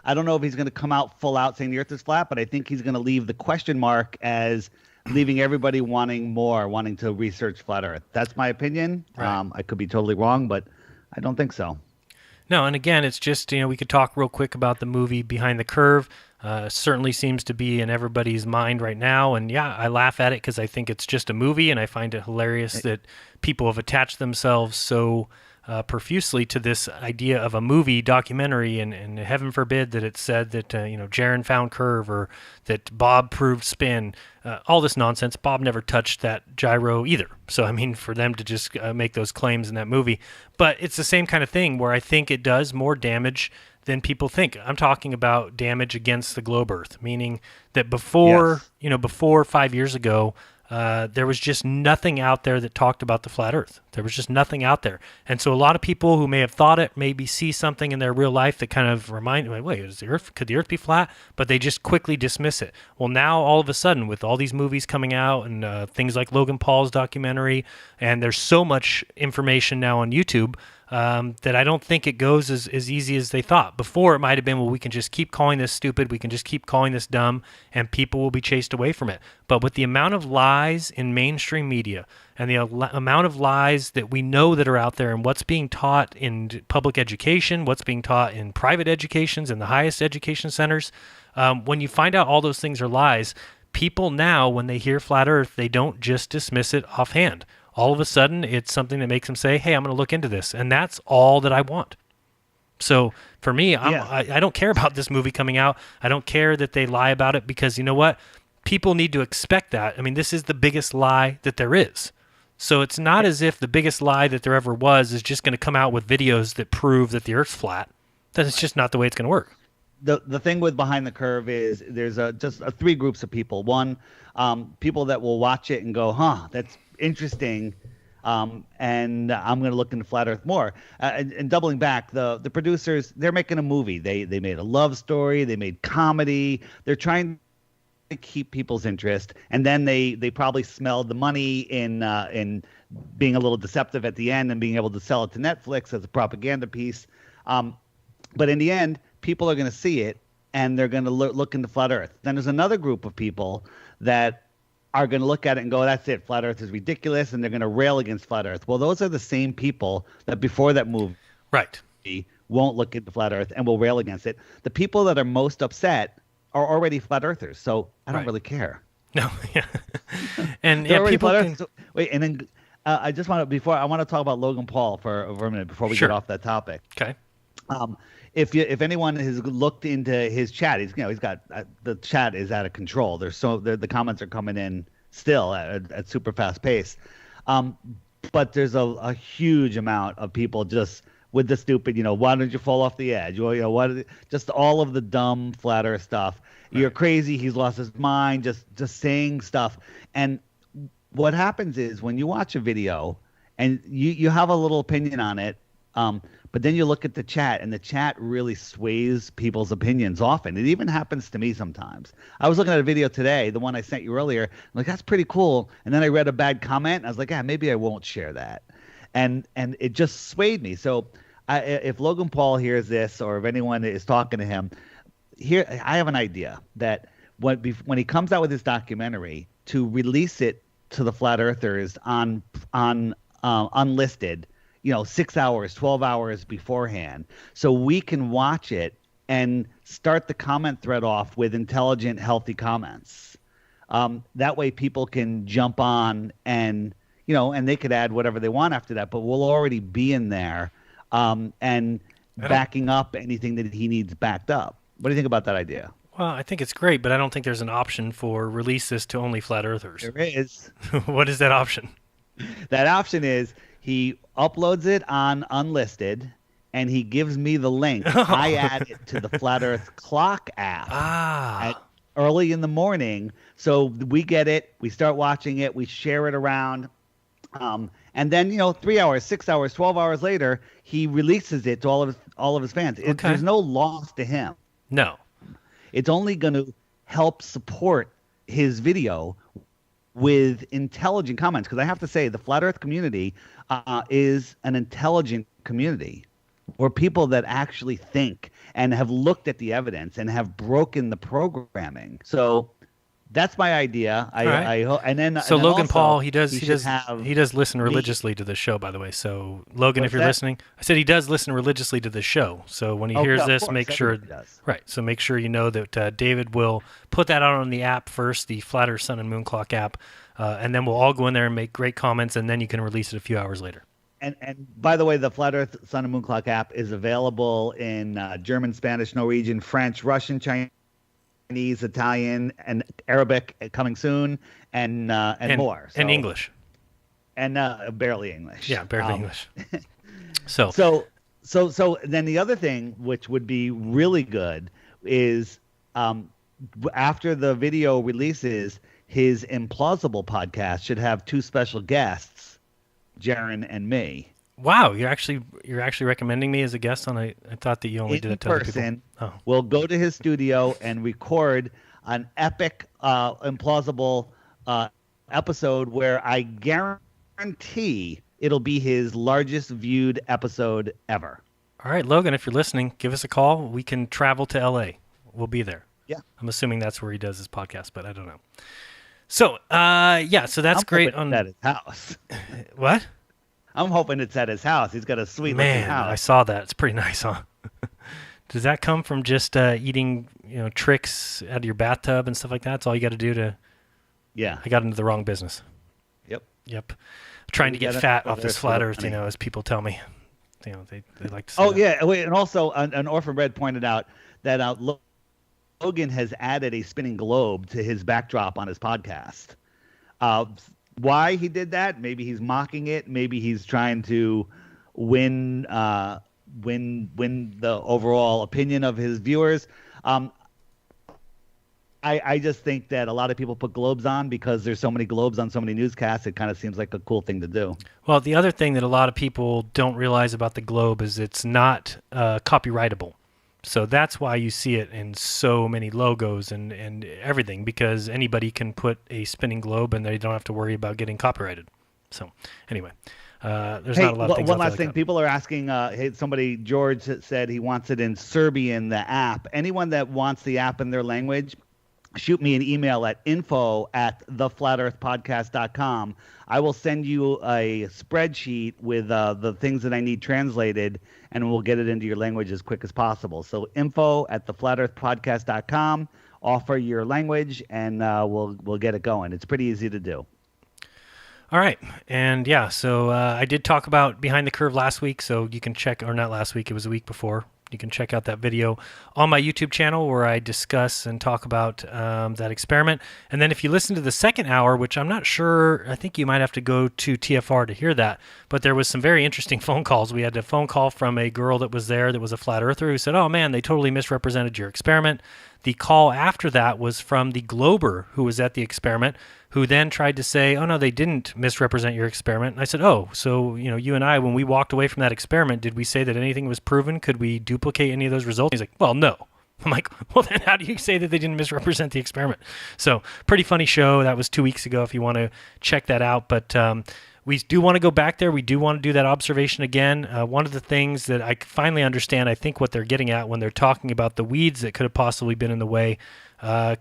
I don't know if he's going to come out full out saying the Earth is flat, but I think he's going to leave the question mark as leaving everybody wanting more, wanting to research flat Earth. That's my opinion. Right. I could be totally wrong, but I don't think so. No, and again, it's just, we could talk real quick about the movie Behind the Curve. Certainly seems to be in everybody's mind right now. And yeah, I laugh at it because I think it's just a movie, and I find it hilarious that people have attached themselves so profusely to this idea of a movie documentary, and heaven forbid that it said that Jaron found curve, or that Bob proved spin, all this nonsense. Bob never touched that gyro either. So I mean, for them to just make those claims in that movie, but it's the same kind of thing where I think it does more damage than people think. I'm talking about damage against the globe Earth, meaning that before 5 years ago, there was just nothing out there that talked about the flat Earth. There was just nothing out there. And so a lot of people who may have thought it, maybe see something in their real life that kind of remind them, wait, could the Earth be flat? But they just quickly dismiss it. Well, now all of a sudden, with all these movies coming out and things like Logan Paul's documentary, and there's so much information now on YouTube, that I don't think it goes as easy as they thought. Before, it might have been, well, we can just keep calling this stupid, we can just keep calling this dumb, and people will be chased away from it. But with the amount of lies in mainstream media and the amount of lies that we know that are out there and what's being taught in public education, what's being taught in private educations and the highest education centers, when you find out all those things are lies, people now, when they hear Flat Earth, they don't just dismiss it offhand. All of a sudden, it's something that makes them say, hey, I'm going to look into this. And that's all that I want. So for me, I don't care about this movie coming out. I don't care that they lie about it because you know what? People need to expect that. I mean, this is the biggest lie that there is. So it's not as if the biggest lie that there ever was is just going to come out with videos that prove that the Earth's flat. That's just not the way it's going to work. The thing with Behind the Curve is there's just three groups of people. One, people that will watch it and go, huh, that's interesting, and I'm going to look into Flat Earth more. And doubling back, the producers, they're making a movie. They made a love story. They made comedy. They're trying to keep people's interest. And then they probably smelled the money in being a little deceptive at the end and being able to sell it to Netflix as a propaganda piece. But in the end, people are going to see it, and they're going to look into Flat Earth. Then there's another group of people that are going to look at it and go, that's it, Flat Earth is ridiculous, and they're going to rail against Flat Earth. Well, those are the same people that before that movie won't look into Flat Earth and will rail against it. The people that are most upset are already Flat Earthers, so I don't really care. No, yeah. And people can... Wait, and then I want to talk about Logan Paul for a minute before we get off that topic. Okay. If anyone has looked into his chat, he's got the chat is out of control. The comments are coming in still at super fast pace, but there's a huge amount of people just with the stupid, why don't you fall off the edge? Or, just all of the dumb Flat Earth stuff. Right. You're crazy. He's lost his mind. Just saying stuff. And what happens is when you watch a video and you have a little opinion on it. But then you look at the chat, and the chat really sways people's opinions often. It even happens to me sometimes. I was looking at a video today, the one I sent you earlier. I'm like, that's pretty cool. And then I read a bad comment, and I was like, maybe I won't share that. And it just swayed me. So if Logan Paul hears this, or if anyone is talking to him, I have an idea that when he comes out with his documentary, to release it to the Flat Earthers on unlisted, 6 hours, 12 hours beforehand, so we can watch it and start the comment thread off with intelligent, healthy comments. That way people can jump on and they could add whatever they want after that, but we'll already be in there and backing up anything that he needs backed up. What do you think about that idea? Well, I think it's great, but I don't think there's an option for release this to only Flat Earthers. There is. What is that option? That option is he uploads it on unlisted, and he gives me the link. I add it to the Flat Earth Clock app early in the morning. So we get it. We start watching it. We share it around. And then, 3 hours, 6 hours, 12 hours later, he releases it to all of his fans. There's no loss to him. No. It's only going to help support his video with intelligent comments, because I have to say the Flat Earth community is an intelligent community, or people that actually think and have looked at the evidence and have broken the programming. So that's my idea. Logan Paul, he does listen religiously to the show, by the way. So Logan, if you're listening, I said he does listen religiously to the show. So when he hears this, make sure you know that David will put that out on the app first, the Flat Earth Sun and Moon Clock app, and then we'll all go in there and make great comments, and then you can release it a few hours later. And by the way, the Flat Earth Sun and Moon Clock app is available in German, Spanish, Norwegian, French, Russian, Chinese, Italian, and Arabic coming soon, and more. And English. And barely English. Yeah, barely English. So then the other thing, which would be really good, is after the video releases, his Implausible podcast should have two special guests, Jaron and me. Wow, you're actually recommending me as a guest on I thought that you only did it to other people. We'll go to his studio and record an epic Implausible episode where I guarantee it'll be his largest viewed episode ever. All right, Logan, if you're listening, give us a call. We can travel to L.A. We'll be there. Yeah. I'm assuming that's where he does his podcast, but I don't know. So, so that's great. On at his house. What? I'm hoping it's at his house. He's got a sweet looking house. I saw that. It's pretty nice, huh? Does that come from just eating, tricks out of your bathtub and stuff like that? That's all you got to do to... Yeah. I got into the wrong business. Yep. Trying to get fat off this flat earth, as people tell me. They like to say that. Yeah. Wait, and also, an Orphan Red pointed out that Logan has added a spinning globe to his backdrop on his podcast. Why he did that? Maybe he's mocking it. Maybe he's trying to win the overall opinion of his viewers. I just think that a lot of people put globes on because there's so many globes on so many newscasts. It kind of seems like a cool thing to do. Well, the other thing that a lot of people don't realize about the globe is it's not copyrightable. So that's why you see it in so many logos and everything, because anybody can put a spinning globe and they don't have to worry about getting copyrighted. So anyway, there's not a lot of things. One last thing. People are asking, George said he wants it in Serbian, the app. Anyone that wants the app in their language, shoot me an email at info@theflatearthpodcast.com. I will send you a spreadsheet with the things that I need translated, and we'll get it into your language as quick as possible. So info@theflatearthpodcast.com. Offer your language, and we'll get it going. It's pretty easy to do. All right. And so I did talk about Behind the Curve last week, so you can check, or not last week, it was a week before. You can check out that video on my YouTube channel where I discuss and talk about that experiment. And then if you listen to the second hour, which I'm not sure, I think you might have to go to TFR to hear that, but there was some very interesting phone calls. We had a phone call from a girl that was there that was a flat earther who said, oh man, they totally misrepresented your experiment. The call after that was from the Glober who was at the experiment, who then tried to say, oh, no, they didn't misrepresent your experiment. And I said, oh, so, you and I, when we walked away from that experiment, did we say that anything was proven? Could we duplicate any of those results? He's like, well, no. I'm like, well, then how do you say that they didn't misrepresent the experiment? So pretty funny show. That was 2 weeks ago if you want to check that out. But we do want to go back there. We do want to do that observation again. One of the things that I finally understand, I think what they're getting at when they're talking about the weeds that could have possibly been in the way,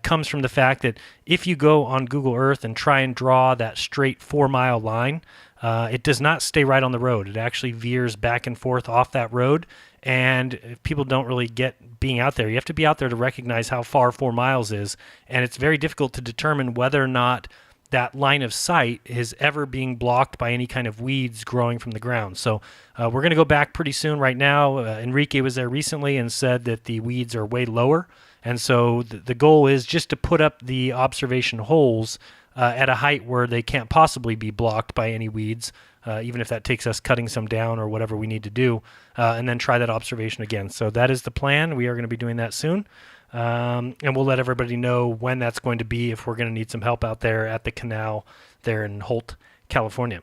comes from the fact that if you go on Google Earth and try and draw that straight 4-mile line, it does not stay right on the road. It actually veers back and forth off that road. And people don't really get being out there. You have to be out there to recognize how far 4 miles is. And it's very difficult to determine whether or not that line of sight is ever being blocked by any kind of weeds growing from the ground. So we're going to go back pretty soon. Right now, Enrique was there recently and said that the weeds are way lower. And so the goal is just to put up the observation holes at a height where they can't possibly be blocked by any weeds, even if that takes us cutting some down or whatever we need to do, and then try that observation again. So that is the plan. We are going to be doing that soon. And we'll let everybody know when that's going to be if we're going to need some help out there at the canal there in Holt, California.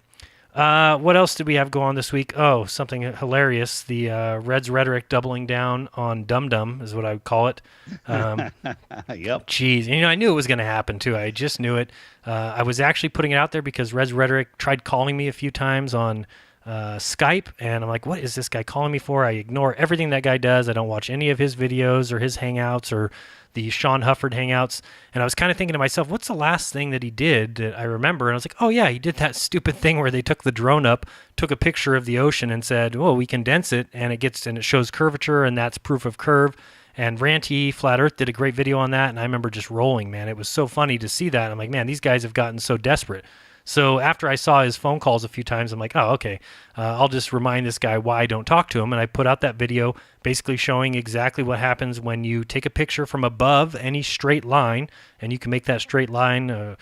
What else did we have go on this week? Oh, something hilarious. The Reds rhetoric doubling down on Dum Dum is what I would call it. Yep. Geez. And, I knew it was going to happen, too. I just knew it. I was actually putting it out there because Reds rhetoric tried calling me a few times on Skype, and I'm like, what is this guy calling me for? I ignore everything that guy does. I don't watch any of his videos or his hangouts or the Sean Hufford hangouts. And I was kind of thinking to myself, what's the last thing that he did that I remember? And I was like, oh yeah, he did that stupid thing where they took the drone up, took a picture of the ocean and said, oh, we condense it and it shows curvature and that's proof of curve. And Ranty Flat Earth did a great video on that. And I remember just rolling, man. It was so funny to see that. I'm like, man, these guys have gotten so desperate. So after I saw his phone calls a few times, I'm like, oh, okay, I'll just remind this guy why I don't talk to him. And I put out that video basically showing exactly what happens when you take a picture from above any straight line, and you can make that straight line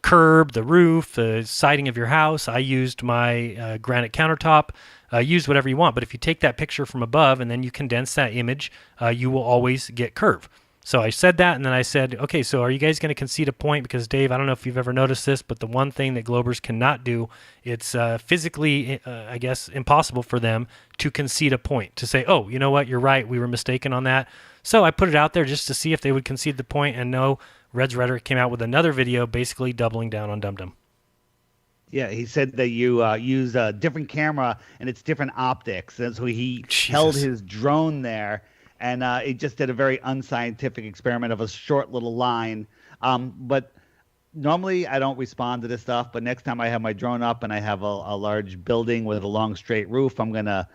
curb, the roof, the siding of your house. I used my granite countertop. Use whatever you want. But if you take that picture from above and then you condense that image, you will always get curve. So I said that, and then I said, okay, so are you guys going to concede a point? Because, Dave, I don't know if you've ever noticed this, but the one thing that Globers cannot do, it's physically, I guess, impossible for them to concede a point, to say, oh, you know what, you're right, we were mistaken on that. So I put it out there just to see if they would concede the point, and no, Red's Rhetoric came out with another video basically doubling down on Dum Dum. Yeah, he said that you use a different camera and it's different optics. And so he held his drone there, and it just did a very unscientific experiment of a short little line. But normally I don't respond to this stuff. But next time I have my drone up and I have a large building with a long straight roof, I'm gonna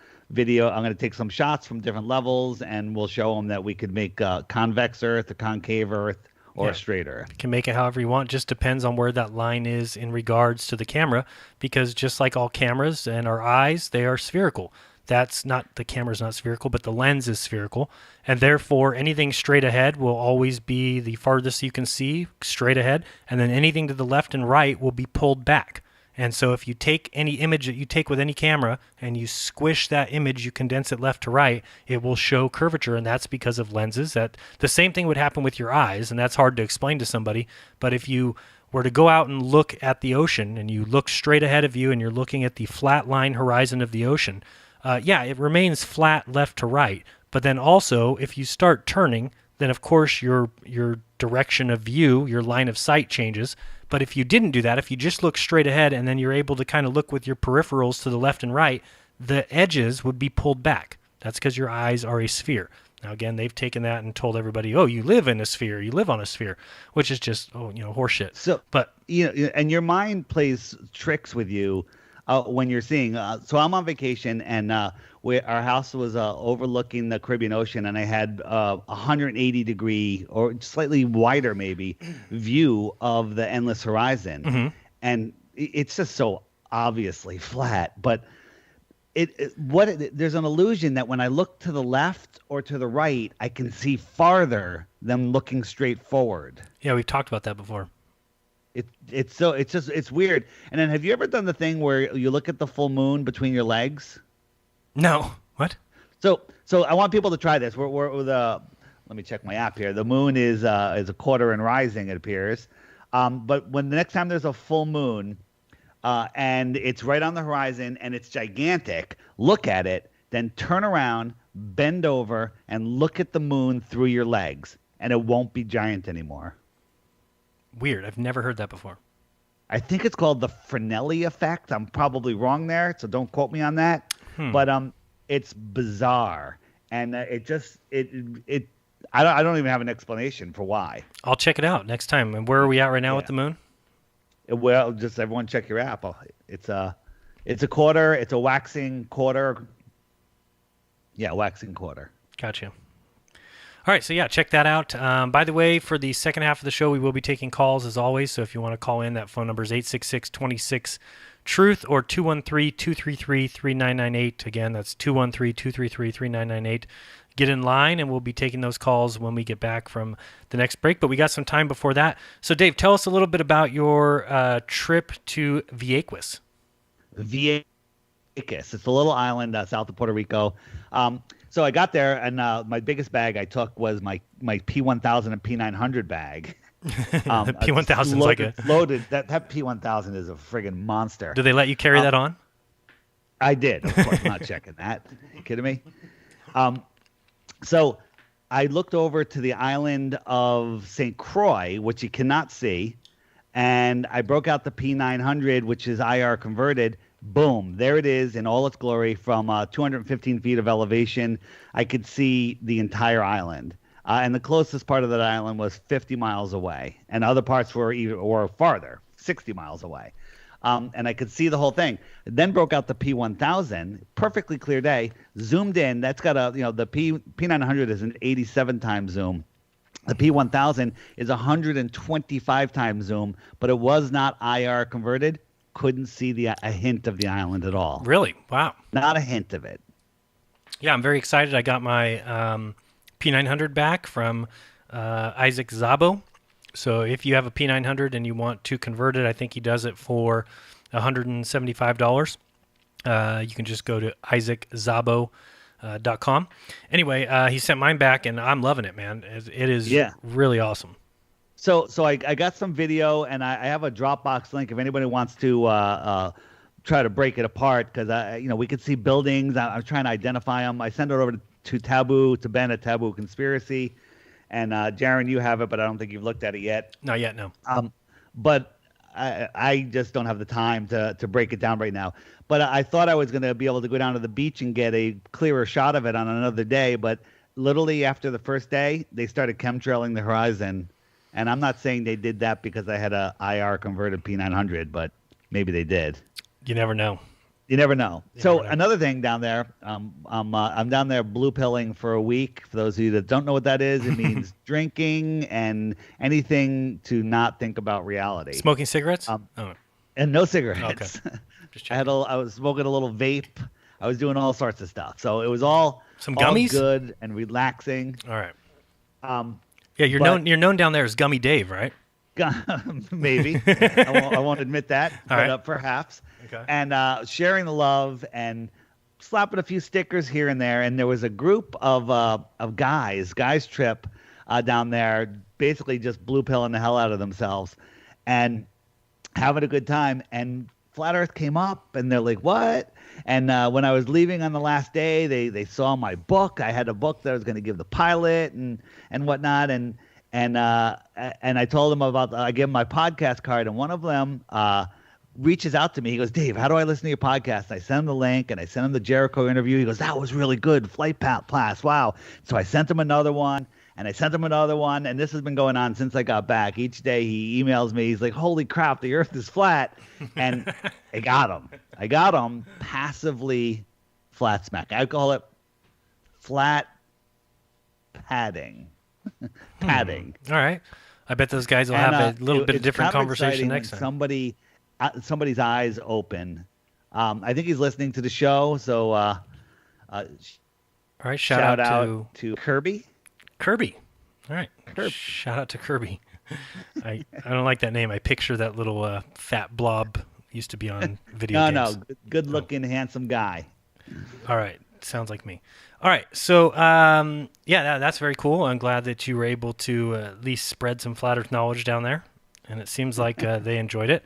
take some shots from different levels, and we'll show them that we could make convex Earth, a concave Earth, or a straight Earth. You can make it however you want. Just depends on where that line is in regards to the camera, because just like all cameras and our eyes, they are spherical. The camera's not spherical, but the lens is spherical, and therefore anything straight ahead will always be the farthest you can see straight ahead, and then anything to the left and right will be pulled back. And so if you take any image that you take with any camera and you squish that image, you condense it left to right, it will show curvature, and that's because of lenses. That the same thing would happen with your eyes, and that's hard to explain to somebody. But if you were to go out and look at the ocean and you look straight ahead of you and you're looking at the flat line horizon of the ocean, it remains flat left to right. But then also, if you start turning, then of course your direction of view, your line of sight changes. But if you didn't do that, if you just look straight ahead and then you're able to kind of look with your peripherals to the left and right, the edges would be pulled back. That's because your eyes are a sphere. Now, again, they've taken that and told everybody, oh, you live in a sphere, you live on a sphere, which is just, horseshit. So, but and your mind plays tricks with you when you're seeing. So I'm on vacation, and our house was overlooking the Caribbean Ocean, and I had 180-degree or slightly wider maybe view of the endless horizon. Mm-hmm. And it's just so obviously flat, but there's an illusion that when I look to the left or to the right, I can see farther than looking straight forward. Yeah, we've talked about that before. It's weird. And then have you ever done the thing where you look at the full moon between your legs? No. What? So I want people to try this. Let me check my app here. The moon is a quarter and rising, it appears. But when the next time there's a full moon, and it's right on the horizon and it's gigantic, look at it, then turn around, bend over, and look at the moon through your legs, and it won't be giant anymore. Weird. I've never heard that before. I think it's called the Fresnel effect. I'm probably wrong there, so don't quote me on that. But it's bizarre, and I don't even have an explanation for why. I'll check it out next time. And where are we at right now with the moon? Well, just everyone check your app. It's a quarter. It's a waxing quarter. Yeah, waxing quarter. Gotcha. All right, so yeah, check that out. By the way, for the second half of the show, we will be taking calls as always. So if you want to call in, that phone number is 866-26-TRUTH or 213-233-3998. Again, that's 213-233-3998. Get in line, and we'll be taking those calls when we get back from the next break. But we got some time before that. So, Dave, tell us a little bit about your trip to Vieques. Vieques. It's a little island south of Puerto Rico. So I got there, and my biggest bag I took was my P1000 and P900 bag. P1000 is like a loaded. That P1000 is a friggin' monster. Do they let you carry that on? I did. Of course, I'm not checking that. You kidding me? So I looked over to the island of St. Croix, which you cannot see, and I broke out the P900, which is IR converted. Boom, there it is in all its glory from 215 feet of elevation. I could see the entire island. And the closest part of that island was 50 miles away. And other parts were farther, 60 miles away. And I could see the whole thing. Then broke out the P1000, perfectly clear day, zoomed in. That's got the P900 is an 87 times zoom. The P1000 is 125 times zoom, but it was not IR converted. Couldn't see a hint of the island at all. Really? Wow. Not a hint of it. Yeah, I'm very excited. I got my P900 back from Isaac Zabo. So if you have a P900 and you want to convert it, I think he does it for $175. You can just go to isaaczabo.com. Anyway, he sent mine back, and I'm loving it, man. It is really awesome. So I got some video, and I have a Dropbox link if anybody wants to try to break it apart, because we could see buildings. I'm trying to identify them. I send it over to Ben at Taboo Conspiracy, and Jaron, you have it, but I don't think you've looked at it yet. Not yet, no. But I just don't have the time to break it down right now. But I thought I was going to be able to go down to the beach and get a clearer shot of it on another day. But literally after the first day, they started chemtrailing the horizon. And I'm not saying they did that because I had a IR converted P900, but maybe they did. You never know. You never know. Another thing down there, I'm down there blue pilling for a week. For those of you that don't know what that is, it means drinking and anything to not think about reality. Smoking cigarettes? And no cigarettes. Okay. I was smoking a little vape. I was doing all sorts of stuff. So it was all some gummies, all good and relaxing. All right. Yeah, you're known down there as Gummy Dave, right? Maybe. I won't admit that, but perhaps. Okay. And sharing the love and slapping a few stickers here and there. And there was a group of guys trip down there, basically just blue pilling the hell out of themselves and having a good time. And Flat Earth came up and they're like, what? And when I was leaving on the last day, they saw my book. I had a book that I was going to give the pilot and whatnot. And I told them I gave them my podcast card, and one of them reaches out to me. He goes, Dave, how do I listen to your podcast? And I sent him the link, and I sent him the Jericho interview. He goes, that was really good. Flight Pass. Wow. So I sent him another one, and I sent him another one, and this has been going on since I got back. Each day he emails me. He's like, holy crap, the earth is flat. And I got him passively flat smack. I call it flat padding. Padding. All right. I bet those guys will have a little bit of different conversation next time. Somebody's eyes open. I think he's listening to the show. So, all right. Shout out to Kirby. Kirby. All right. Shout out to Kirby. I don't like that name. I picture that little fat blob used to be on video games. No. Good looking, handsome guy. All right. Sounds like me. All right. So, that's very cool. I'm glad that you were able to at least spread some Flat Earth knowledge down there. And it seems like they enjoyed it.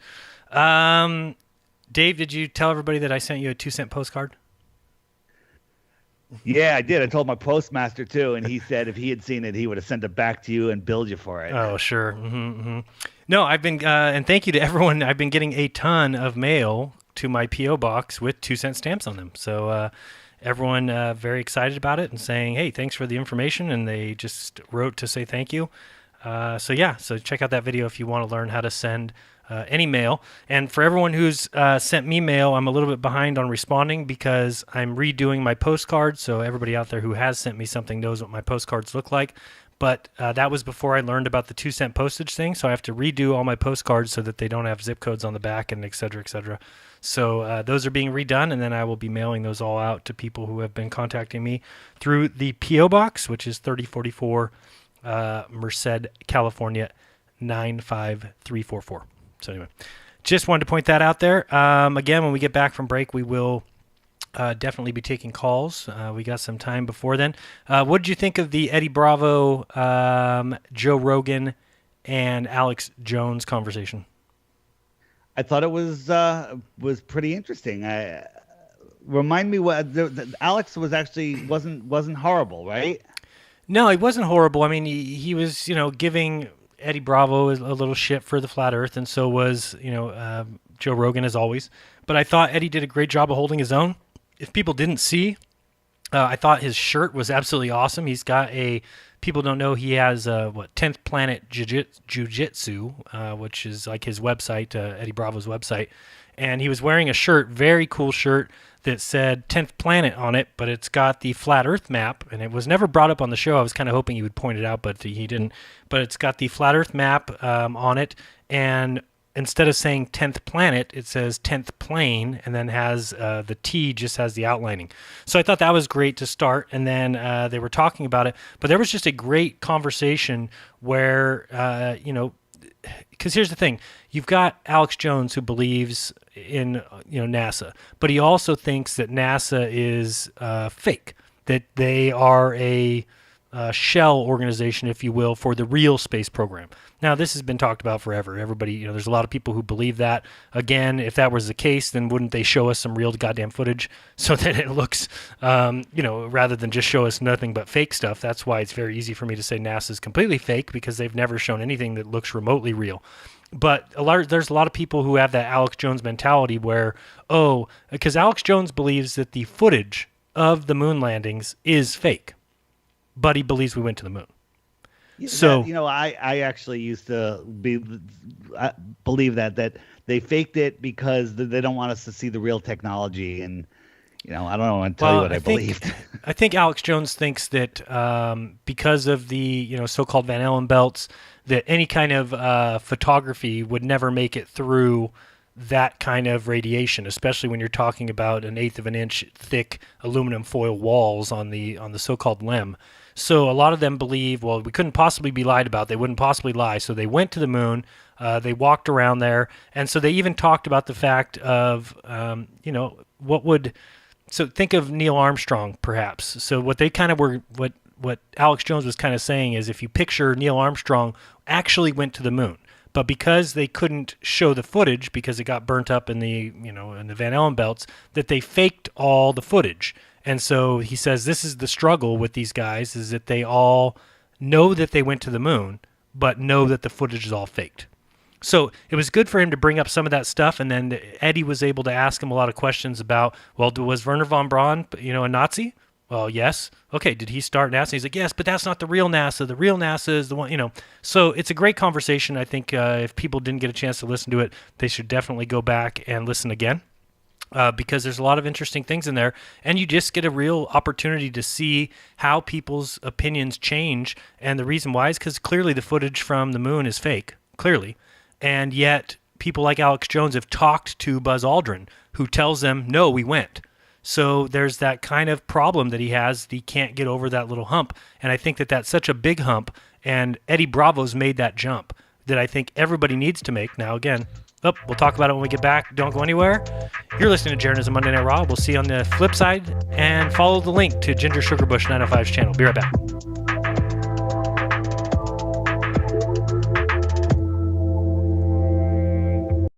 Dave, did you tell everybody that I sent you a 2-cent postcard? Yeah, I did. I told my postmaster, too. And he said if he had seen it, he would have sent it back to you and billed you for it. Oh, sure. No, I've been, and thank you to everyone. I've been getting a ton of mail to my P.O. box with 2-cent stamps on them. So, everyone very excited about it and saying, hey, thanks for the information. And they just wrote to say thank you. So check out that video if you want to learn how to send any mail. And for everyone who's sent me mail, I'm a little bit behind on responding because I'm redoing my postcards. So everybody out there who has sent me something knows what my postcards look like. But that was before I learned about the 2-cent postage thing. So I have to redo all my postcards so that they don't have zip codes on the back and et cetera, et cetera. So those are being redone, and then I will be mailing those all out to people who have been contacting me through the P.O. Box, which is 3044 Merced, California, 95344. So anyway, just wanted to point that out there. Again, when we get back from break, we will definitely be taking calls. We got some time before then. What did you think of the Eddie Bravo, Joe Rogan, and Alex Jones conversation? I thought it was pretty interesting. Remind me what Alex wasn't horrible, right? No, he wasn't horrible. I mean, he was giving Eddie Bravo a little shit for the flat Earth, and so was Joe Rogan as always. But I thought Eddie did a great job of holding his own. If people didn't see, I thought his shirt was absolutely awesome. He's got people don't know he has 10th Planet Jiu-Jitsu, which is like his website, Eddie Bravo's website. And he was wearing a shirt, very cool shirt, that said 10th Planet on it, but it's got the flat Earth map, and it was never brought up on the show. I was kind of hoping he would point it out, but he didn't. But it's got the flat Earth map on it, and instead of saying 10th planet, it says 10th plane, and then has the T just has the outlining. So I thought that was great to start, and then they were talking about it. But there was just a great conversation where, because here's the thing. You've got Alex Jones who believes in NASA, but he also thinks that NASA is fake, that they are a shell organization, if you will, for the real space program. Now, this has been talked about forever. Everybody, there's a lot of people who believe that. Again, if that was the case, then wouldn't they show us some real goddamn footage so that it looks, rather than just show us nothing but fake stuff? That's why it's very easy for me to say NASA is completely fake, because they've never shown anything that looks remotely real. But there's a lot of people who have that Alex Jones mentality where, because Alex Jones believes that the footage of the moon landings is fake, but he believes we went to the moon. So I actually used to believe that they faked it because they don't want us to see the real technology, and I don't want to tell you what I believed. I think Alex Jones thinks that because of the so-called Van Allen belts, that any kind of photography would never make it through that kind of radiation, especially when you're talking about 1/8 of an inch thick aluminum foil walls on the so-called LEM. So a lot of them believe, well, we couldn't possibly be lied about. They wouldn't possibly lie. So they went to the moon. They walked around there, and so they even talked about the fact of So think of Neil Armstrong, perhaps. So what they kind of were, what Alex Jones was kind of saying is, if you picture Neil Armstrong actually went to the moon, but because they couldn't show the footage because it got burnt up in the Van Allen belts, that they faked all the footage. And so he says this is the struggle with these guys, is that they all know that they went to the moon, but know that the footage is all faked. So it was good for him to bring up some of that stuff, and then Eddie was able to ask him a lot of questions about, well, was Wernher von Braun, a Nazi? Well, yes. Okay, did he start NASA? He's like, yes, but that's not the real NASA. The real NASA is the one, So it's a great conversation. I think if people didn't get a chance to listen to it, they should definitely go back and listen again. Because there's a lot of interesting things in there, and you just get a real opportunity to see how people's opinions change. And the reason why is because clearly the footage from the moon is fake, clearly. And yet people like Alex Jones have talked to Buzz Aldrin, who tells them, no, we went. So there's that kind of problem that he has. He can't get over that little hump. And I think that that's such a big hump, and Eddie Bravo's made that jump that I think everybody needs to make. Now, again, we'll talk about it when we get back. Don't go anywhere. You're listening to Jeranism Monday Night Raw. We'll see you on the flip side, and follow the link to Ginger Sugar Bush 905's channel. Be right back.